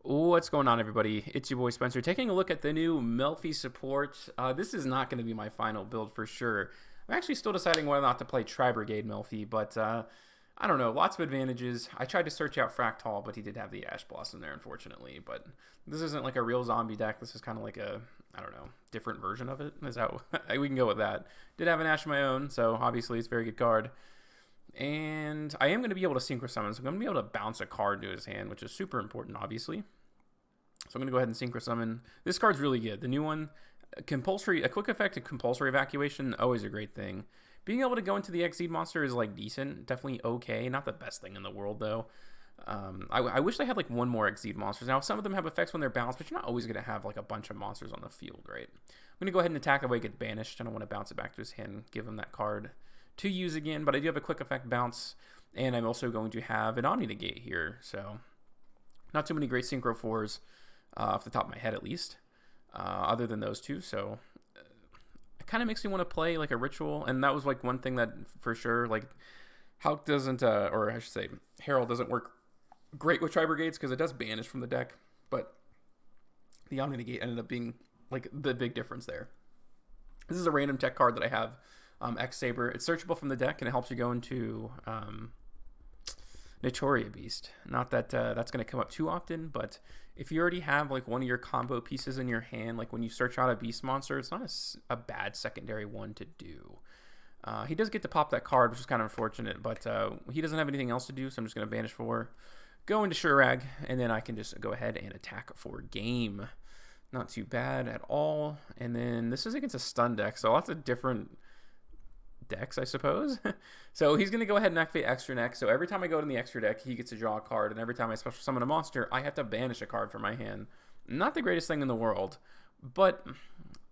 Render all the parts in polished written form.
What's going on, everybody? It's your boy Spencer taking a look at the new Melffy support. This is not going to be my final build for sure. I'm actually still deciding whether or not to play Tri-Brigade Melffy, but I don't know. Lots of advantages. I tried to search out Fractal, but he did have the Ash Blossom there, unfortunately. But this isn't like a real zombie deck. This is kind of like a, I don't know, different version of it. Is how we can go with that. Did have an Ash of my own, so obviously it's a very good card. And I am going to be able to Synchro Summon, so I'm going to be able to bounce a card to his hand, which is super important, obviously. So I'm going to go ahead and Synchro Summon. This card's really good. The new one, compulsory, a quick effect of compulsory evacuation, always a great thing. Being able to go into the Exceed monster is like decent, definitely okay. Not the best thing in the world though. I wish they had like one more Exceed monsters. Now some of them have effects when they're balanced, but you're not always going to have like a bunch of monsters on the field, right? I'm going to go ahead and attack that way, get banished. I don't want to bounce it back to his hand, give him that card to use again, but I do have a quick effect bounce, and I'm also going to have an Omni Negate here, so not too many great Synchro 4s off the top of my head at least, other than those two, so it kind of makes me want to play like a ritual, and that was like one thing that for sure, like Hulk doesn't, or I should say Herald doesn't work great with Tri-Brigades because it does banish from the deck, but the Omni Negate ended up being like the big difference there. This is a random tech card that I have. X-Saber. It's searchable from the deck, and it helps you go into Naturia Beast. Not that that's going to come up too often, but if you already have like one of your combo pieces in your hand, like when you search out a beast monster, it's not a bad secondary one to do. He does get to pop that card, which is kind of unfortunate, but he doesn't have anything else to do, so I'm just going to banish for, go into Shuraig, and then I can just go ahead and attack for game. Not too bad at all. And then this is against a stun deck, so lots of different decks, I suppose. So he's going to go ahead and activate extra deck. So every time I go to the extra deck, he gets to draw a card, and every time I special summon a monster, I have to banish a card from my hand. Not the greatest thing in the world, but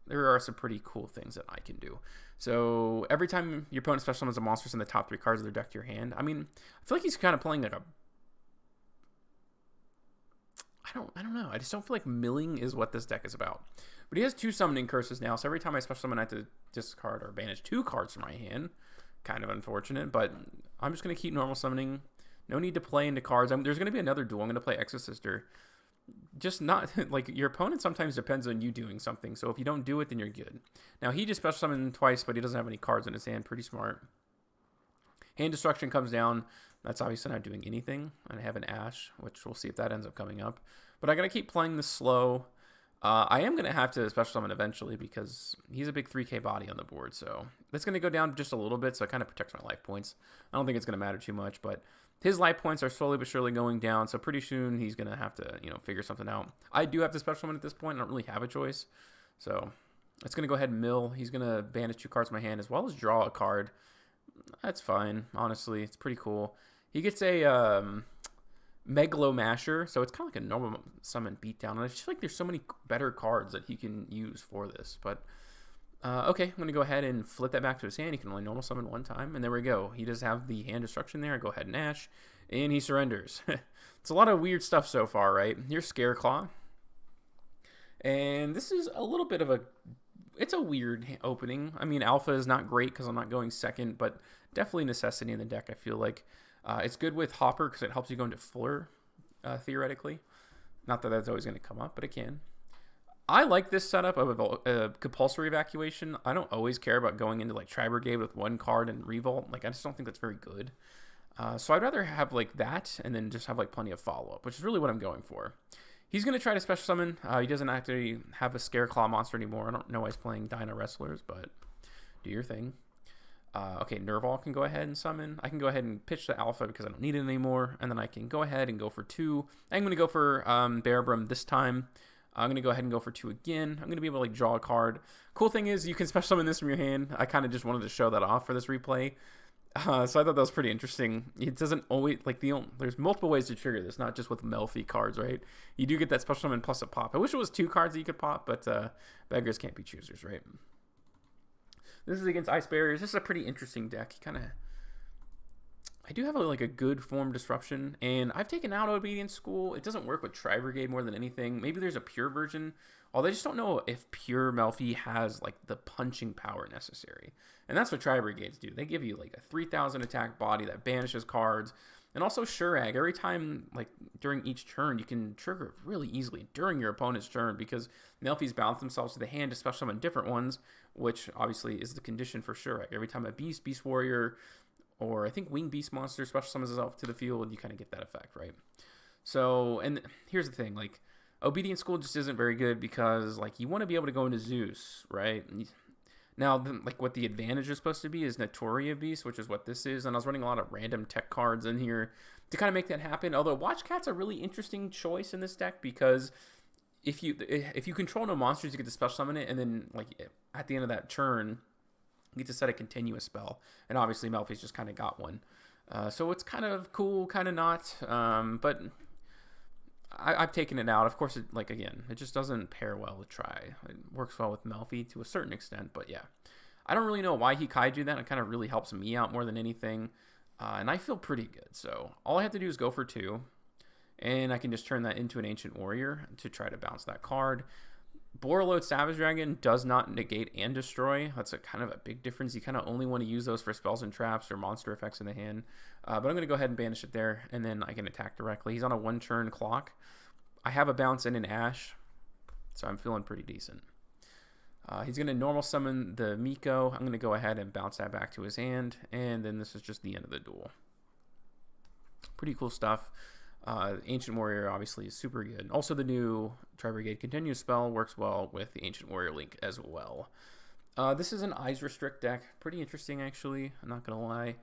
there are some pretty cool things that I can do. So every time your opponent special summons a monster, send the top 3 cards of their deck to your hand. I mean, I feel like he's kind of playing like a, I don't know. I just don't feel like milling is what this deck is about. But he has 2 summoning curses now, so every time I special summon, I have to discard or banish 2 cards from my hand. Kind of unfortunate, but I'm just going to keep normal summoning. No need to play into cards. There's going to be another duel. I'm going to play Exorcister. Just not, like, your opponent sometimes depends on you doing something, so if you don't do it, then you're good. Now, he just special summoned twice, but he doesn't have any cards in his hand. Pretty smart. Hand Destruction comes down. That's obviously not doing anything. And I have an Ash, which we'll see if that ends up coming up. But I got to keep playing this slow. I am going to have to special summon eventually because he's a big 3k body on the board. So that's going to go down just a little bit, so it kind of protects my life points. I don't think it's going to matter too much, but his life points are slowly but surely going down. So pretty soon he's going to have to, figure something out. I do have to special summon at this point. I don't really have a choice. So it's going to go ahead and mill. He's going to banish 2 cards from my hand as well as draw a card. That's fine, honestly. It's pretty cool. He gets a Megalo Masher, so it's kind of like a normal summon beatdown. And I just feel like there's so many better cards that he can use for this. But, okay, I'm going to go ahead and flip that back to his hand. He can only normal summon 1 time, and there we go. He does have the hand destruction there. I go ahead and Ash, and he surrenders. It's a lot of weird stuff so far, right? Here's Scareclaw. And this is a little bit of a... It's a weird opening. I mean, Alpha is not great because I'm not going second, but definitely necessity in the deck, I feel like. It's good with Hopper because it helps you go into Fuller, theoretically. Not that that's always going to come up, but it can. I like this setup of a compulsory evacuation. I don't always care about going into like Tri-Brigade with 1 card and Revolt. Like, I just don't think that's very good. So I'd rather have like that and then just have like plenty of follow-up, which is really what I'm going for. He's going to try to special summon. He doesn't actually have a Scareclaw monster anymore. I don't know why he's playing Dino Wrestlers, but do your thing. Okay, Nerval can go ahead and summon. I can go ahead and pitch the Alpha because I don't need it anymore. And then I can go ahead and go for 2. I'm going to go for Bearbrum this time. I'm going to go ahead and go for 2 again. I'm going to be able to like draw a card. Cool thing is you can special summon this from your hand. I kind of just wanted to show that off for this replay. So I thought that was pretty interesting. It doesn't always, like, there's multiple ways to trigger this, not just with Melfi cards, right? You do get that special summon plus a pop. I wish it was 2 cards that you could pop, but beggars can't be choosers, right? This is against Ice Barriers. This is a pretty interesting deck. I do have a good form disruption, and I've taken out Obedience School. It doesn't work with Tri-Brigade more than anything. Maybe there's a pure version, although I just don't know if pure Melfi has like the punching power necessary. And that's what Tri-Brigades do. They give you like a 3,000 attack body that banishes cards. And also Shuraig, every time, like, during each turn, you can trigger it really easily during your opponent's turn because Melffys bounce themselves to the hand, especially on different ones, which obviously is the condition for Shuraig. Every time a Beast, Beast Warrior, or I think Winged Beast Monster special summons itself to the field, you kind of get that effect, right? So, and here's the thing, like, Obedient School just isn't very good because, like, you want to be able to go into Zeus, right? Now, like, what the advantage is supposed to be is Naturia Beast, which is what this is, and I was running a lot of random tech cards in here to kind of make that happen. Although Watch Cat's a really interesting choice in this deck because if you control no monsters, you get to special summon it, and then, like, at the end of that turn, you get to set a continuous spell, and obviously Melfi's just kind of got one. So it's kind of cool, kind of not, but I've taken it out. Of course, again, it just doesn't pair well with Tri. It works well with Melfi to a certain extent, but yeah. I don't really know why he kaiju that. It kind of really helps me out more than anything, and I feel pretty good. So all I have to do is go for 2, and I can just turn that into an Ancient Warrior to try to bounce that card. Borreload Savage Dragon does not negate and destroy. That's kind of a big difference. You kind of only want to use those for spells and traps or monster effects in the hand. But I'm going to go ahead and banish it there, and then I can attack directly. He's on a 1-turn clock. I have a bounce and an Ash, so I'm feeling pretty decent. He's going to normal summon the Miko. I'm going to go ahead and bounce that back to his hand, and then this is just the end of the duel. Pretty cool stuff. Ancient Warrior obviously is super good. Also, the new Tri-Brigade Continuous spell works well with the Ancient Warrior link as well. This is an Eyes Restrict deck. Pretty interesting, actually. I'm not going to lie.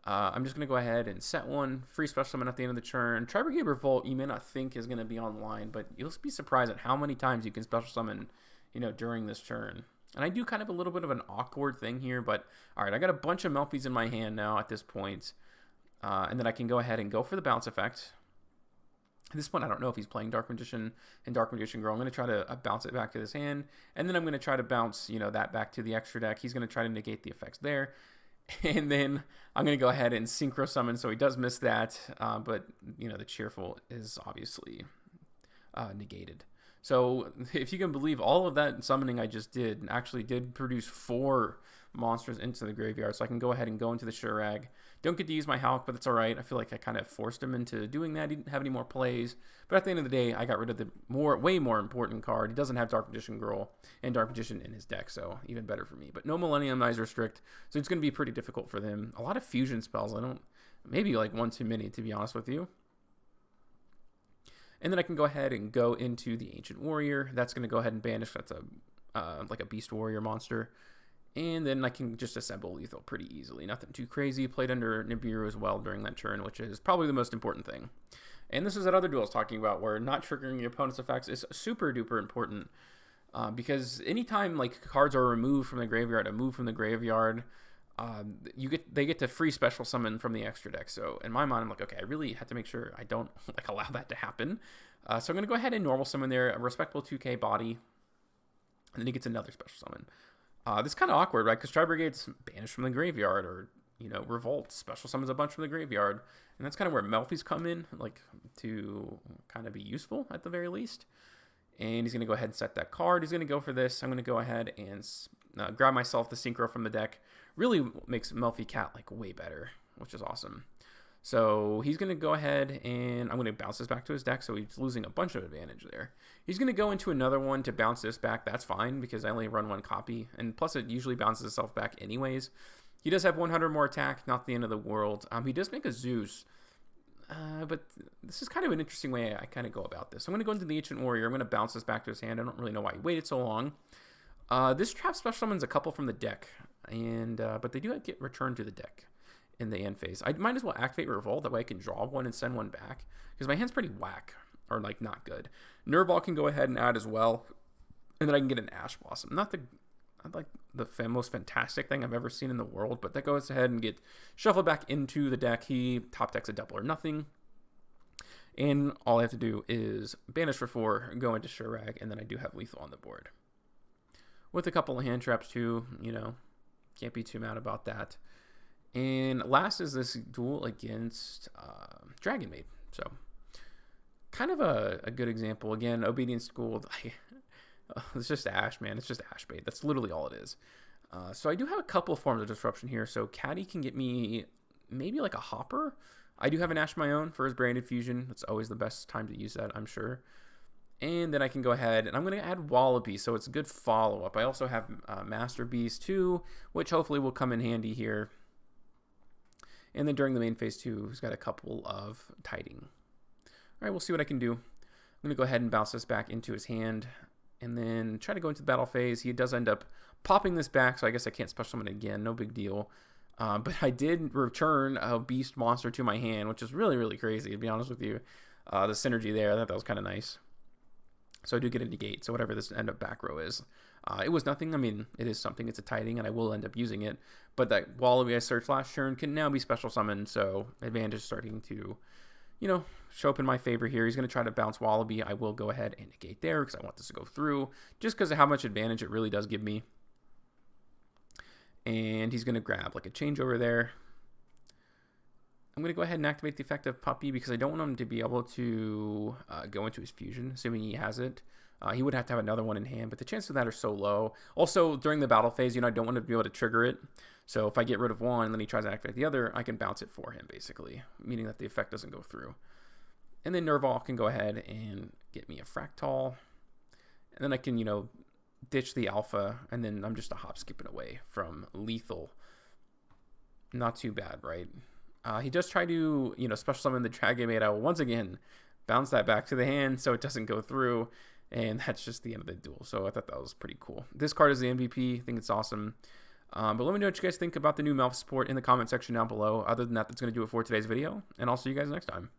I'm just going to go ahead and set one. Free special summon at the end of the turn. Tri-Brigade Revolt, you may not think is going to be online, but you'll be surprised at how many times you can special summon, during this turn. And I do kind of a little bit of an awkward thing here, but all right, I got a bunch of Melffys in my hand now at this point. And then I can go ahead and go for the bounce effect. At this point, I don't know if he's playing Dark Magician and Dark Magician Girl. I'm going to try to bounce it back to his hand, and then I'm going to try to bounce, that back to the extra deck. He's going to try to negate the effects there, and then I'm going to go ahead and Synchro Summon, so he does miss that, but, the Cheerful is obviously negated. So if you can believe, all of that summoning I just did actually did produce 4 monsters into the graveyard, so I can go ahead and go into the Shuraig. Don't get to use my Hawk, but that's alright. I feel like I kind of forced him into doing that. He didn't have any more plays, but at the end of the day, I got rid of the way more important card. He doesn't have Dark Magician Girl and Dark Magician in his deck, so even better for me. But no Millennium Eyes Restrict, so it's going to be pretty difficult for them. A lot of fusion spells. Maybe like one too many, to be honest with you. And then I can go ahead and go into the Ancient Warrior. That's going to go ahead and banish. That's like a Beast Warrior monster. And then I can just assemble lethal pretty easily. Nothing too crazy. Played under Nibiru as well during that turn, which is probably the most important thing. And this is that other duel I was talking about, where not triggering your opponent's effects is super duper important. Because anytime like cards are removed from the graveyard, moved from the graveyard, they get to free special summon from the extra deck. So in my mind, I'm like, okay, I really have to make sure I don't allow that to happen. So I'm going to go ahead and normal summon there, a respectable 2k body. And then he gets another special summon. This is kind of awkward, right? Because Tri-Brigade's banished from the graveyard, or, Revolt special summons a bunch from the graveyard. And that's kind of where Melffys come in, to kind of be useful at the very least. And he's going to go ahead and set that card. He's going to go for this. I'm going to go ahead and grab myself the Synchro from the deck. Really makes Melffy Cat, way better, which is awesome. So he's going to go ahead and I'm going to bounce this back to his deck, so he's losing a bunch of advantage there. He's going to go into another one to bounce this back. That's fine because I only run 1 copy, and plus it usually bounces itself back anyways. He does have 100 more attack, not the end of the world. He does make a Zeus, but this is kind of an interesting way I kind of go about this. So I'm going to go into the Ancient Warrior. I'm going to bounce this back to his hand. I don't really know why he waited so long. This trap special summons a couple from the deck, and but they do get returned to the deck in the end phase. I might as well activate Revolt, that way I can draw one and send one back, because my hand's pretty whack, or not good. Nerveball can go ahead and add as well, and then I can get an Ash Blossom. Not the most fantastic thing I've ever seen in the world, but that goes ahead and get shuffled back into the deck. He top decks a double or nothing, and all I have to do is banish for 4, go into Shuraig, and then I do have lethal on the board. With a couple of hand traps too, can't be too mad about that. And last is this duel against Dragonmaid. So, kind of a good example. Again, Obedient School. It's just Ash, man. It's just Ash bait. That's literally all it is. So I do have a couple forms of disruption here. So Caddy can get me maybe like a Hopper I do have an Ash of my own for his branded fusion. That's always the best time to use that, I'm sure. And then I can go ahead and I'm going to add Wallaby, so it's a good follow-up. I also have Master Beast too, which hopefully will come in handy here. And then during the main phase too, he's got a couple of Tiding. All right, we'll see what I can do. I'm going to go ahead and bounce this back into his hand and then try to go into the battle phase. He does end up popping this back, so I guess I can't special summon again. No big deal. But I did return a beast monster to my hand, which is really, really crazy, to be honest with you. The synergy there, I thought that was kind of nice. So I do get a negate, so whatever this end up back row is. It was nothing. I mean, it is something. It's a Tiding, and I will end up using it. But that Wallaby I searched last turn can now be special summoned, so advantage is starting to, you know, show up in my favor here. He's going to try to bounce Wallaby. I will go ahead and negate there because I want this to go through, just because of how much advantage it really does give me. And he's going to grab like a changeover there. I'm going to go ahead and activate the effect of Puppy because I don't want him to be able to go into his fusion, assuming he has it. He would have to have another one in hand, but the chances of that are so low. Also, during the battle phase, you know, I don't want to be able to trigger it. So if I get rid of one and then he tries to activate the other, I can bounce it for him, basically, meaning that the effect doesn't go through. And then Nerval can go ahead and get me a Fractal. And then I can, you know, ditch the Alpha, and then I'm just a hop skipping away from lethal. Not too bad, right? He does try to, you know, special summon the Dragonmaid. I will once again bounce that back to the hand so it doesn't go through, and that's just the end of the duel. So I thought that was pretty cool. This card is the MVP. I think it's awesome. But let me know what you guys think about the new Melffy support in the comment section down below. Other than that, that's going to do it for today's video, and I'll see you guys next time.